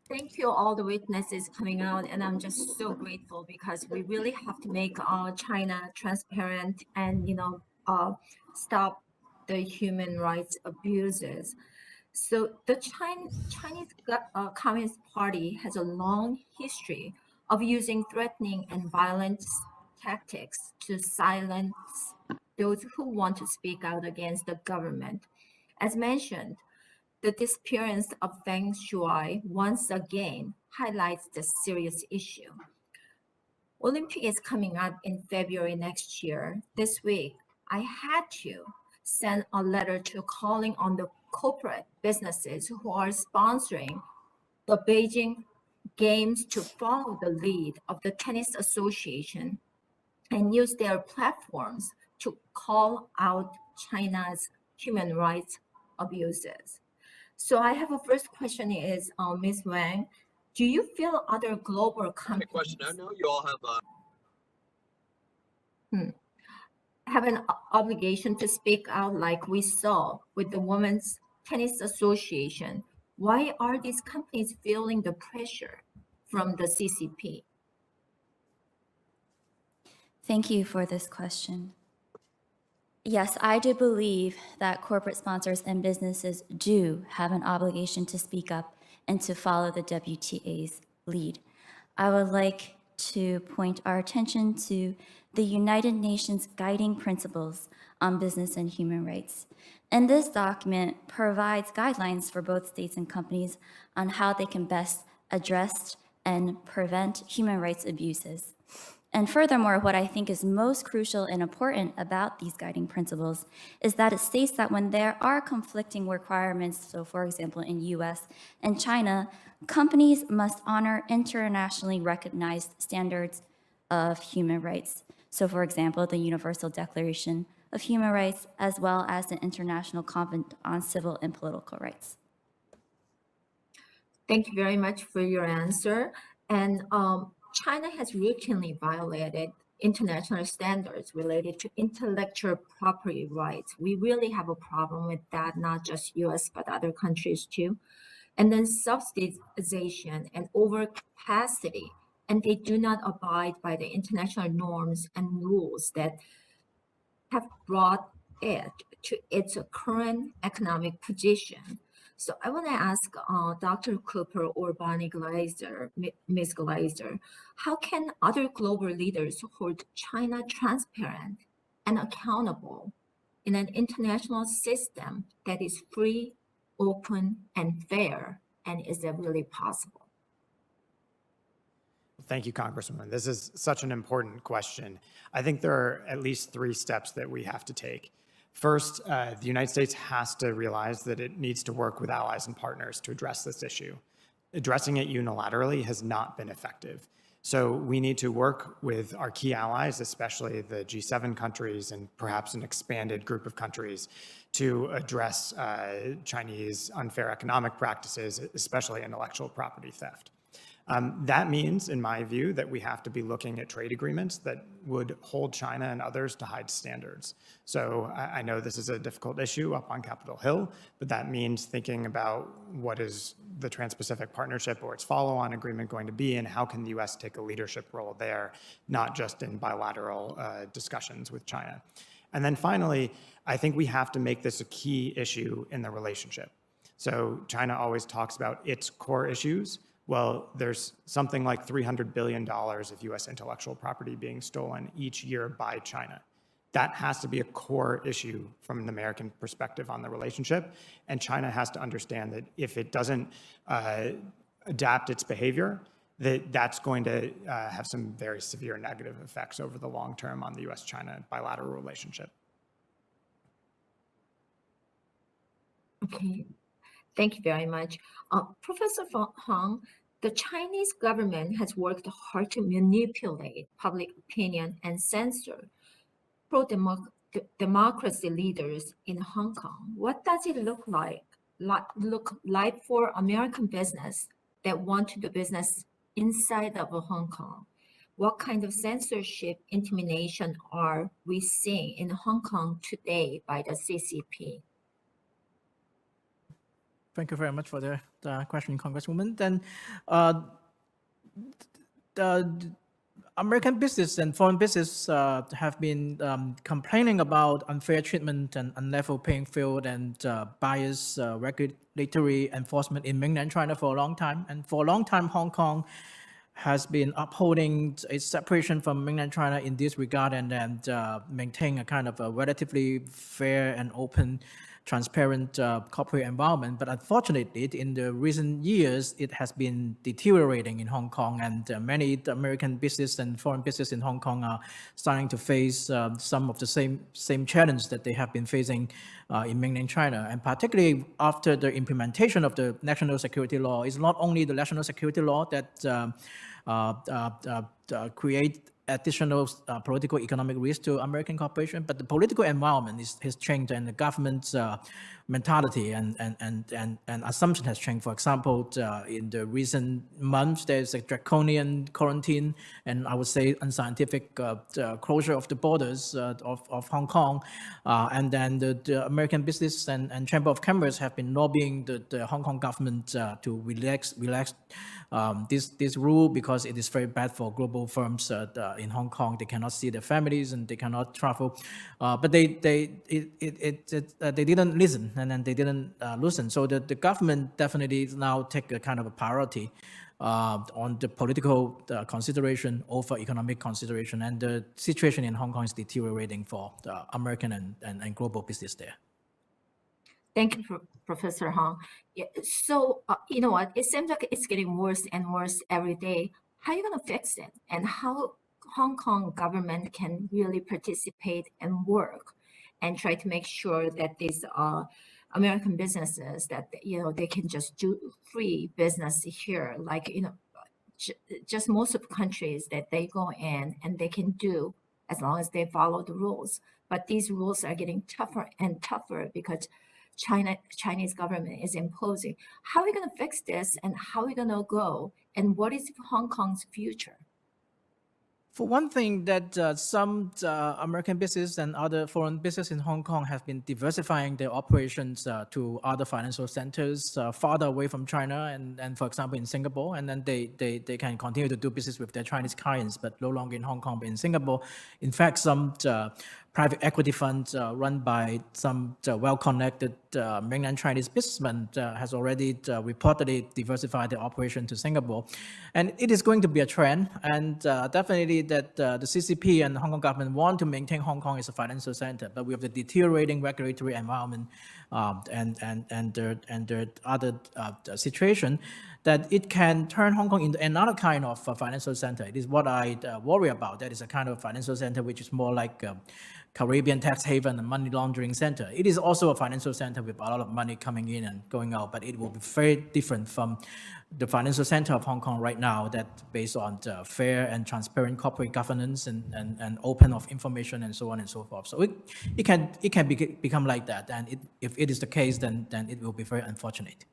Thank you, all the witnesses coming out, and I'm just so grateful because we really have to make China transparent and stop the human rights abuses. So the Chinese Communist Party has a long history of using threatening and violent tactics to silence those who want to speak out against the government. As mentioned, the disappearance of Feng Shui once again highlights the serious issue. Olympic is coming up in February next year. This week, I had to send a letter to calling on the corporate businesses who are sponsoring the Beijing Games to follow the lead of the Tennis Association and use their platforms to call out China's human rights abuses. So I have a first question is, Ms. Wang, do you feel other global Great question. I companies know you all have hmm, have an obligation to speak out like we saw with the Women's Tennis Association? Why are these companies feeling the pressure from the CCP? Thank you for this question. Yes, I do believe that corporate sponsors and businesses do have an obligation to speak up and to follow the WTA's lead. I would like to point our attention to the United Nations Guiding Principles on Business and Human Rights. And this document provides guidelines for both states and companies on how they can best address and prevent human rights abuses. And furthermore, what I think is most crucial and important about these guiding principles is that it states that when there are conflicting requirements, so for example, in US and China, companies must honor internationally recognized standards of human rights. So for example, the Universal Declaration of Human Rights, as well as the International Covenant on Civil and Political Rights. Thank you very much for your answer. And China has routinely violated international standards related to intellectual property rights. We really have a problem with that, not just US, but other countries too. And then subsidization and overcapacity. And they do not abide by the international norms and rules that have brought it to its current economic position. So I want to ask Dr. Cooper or Bonnie Glaser, Ms. Glaser, how can other global leaders hold China transparent and accountable in an international system that is free, open, and fair? And is that really possible? Thank you, Congresswoman. This is such an important question. I think there are at least 3 steps that we have to take. First, the United States has to realize that it needs to work with allies and partners to address this issue. Addressing it unilaterally has not been effective. So we need to work with our key allies, especially the G7 countries and perhaps an expanded group of countries, to address Chinese unfair economic practices, especially intellectual property theft. That means, in my view, that we have to be looking at trade agreements that would hold China and others to high standards. So I know this is a difficult issue up on Capitol Hill, but that means thinking about what is the Trans-Pacific Partnership or its follow-on agreement going to be, and how can the US take a leadership role there, not just in bilateral discussions with China. And then finally, I think we have to make this a key issue in the relationship. So China always talks about its core issues. Well, there's something like $300 billion of US intellectual property being stolen each year by China. That has to be a core issue from an American perspective on the relationship. And China has to understand that if it doesn't adapt its behavior, that's going to have some very severe negative effects over the long term on the US-China bilateral relationship. Okay. Thank you very much. Professor Hong, the Chinese government has worked hard to manipulate public opinion and censor pro-democracy leaders in Hong Kong. What does it look like for American business that want to do business inside of Hong Kong? What kind of censorship intimidation are we seeing in Hong Kong today by the CCP? Thank you very much for the question, Congresswoman. Then, the American business and foreign business have been complaining about unfair treatment and unlevel playing field and biased regulatory enforcement in mainland China for a long time. And for a long time, Hong Kong has been upholding its separation from mainland China in this regard and maintain a kind of a relatively fair and open, transparent corporate environment. But unfortunately, in the recent years, it has been deteriorating in Hong Kong, and many American business and foreign business in Hong Kong are starting to face some of the same challenge that they have been facing in mainland China. And particularly after the implementation of the national security law, it's not only the national security law that create additional political economic risk to American corporation, but the political environment has changed, and the government's mentality and assumption has changed. For example, in the recent months, there's a draconian quarantine and I would say unscientific closure of the borders of Hong Kong, and then the American business and Chamber of Commerce have been lobbying the Hong Kong government to relax this rule, because it is very bad for global firms in Hong Kong. They cannot see their families and they cannot travel, but they didn't listen, and then they didn't loosen. So the government definitely now take a kind of a priority on the political consideration over economic consideration, and the situation in Hong Kong is deteriorating for the American and global business there. Thank you, Professor Hong. Yeah, so, you know what, it seems like it's getting worse and worse every day. How are you going to fix it? And how Hong Kong government can really participate and work and try to make sure that these American businesses, that, you know, they can just do free business here, like, you know, just most of the countries that they go in and they can do as long as they follow the rules. But these rules are getting tougher and tougher because Chinese government is imposing. How are we going to fix this, and how are we going to go, and what is Hong Kong's future? For one thing, that some American business and other foreign business in Hong Kong have been diversifying their operations to other financial centers farther away from China, and for example in Singapore, and then they can continue to do business with their Chinese clients, but no longer in Hong Kong, but in Singapore. In fact, some private equity funds run by some well-connected mainland Chinese businessmen has already reportedly diversified their operation to Singapore. And it is going to be a trend, and definitely that the CCP and the Hong Kong government want to maintain Hong Kong as a financial center, but with the deteriorating regulatory environment and the other situation, that it can turn Hong Kong into another kind of financial center. It is what I worry about. That is a kind of financial center which is more like Caribbean tax haven and money laundering center. It is also a financial center with a lot of money coming in and going out, but it will be very different from the financial center of Hong Kong right now, that based on fair and transparent corporate governance and open of information and so on and so forth. So it can become like that, and if it is the case, then it will be very unfortunate.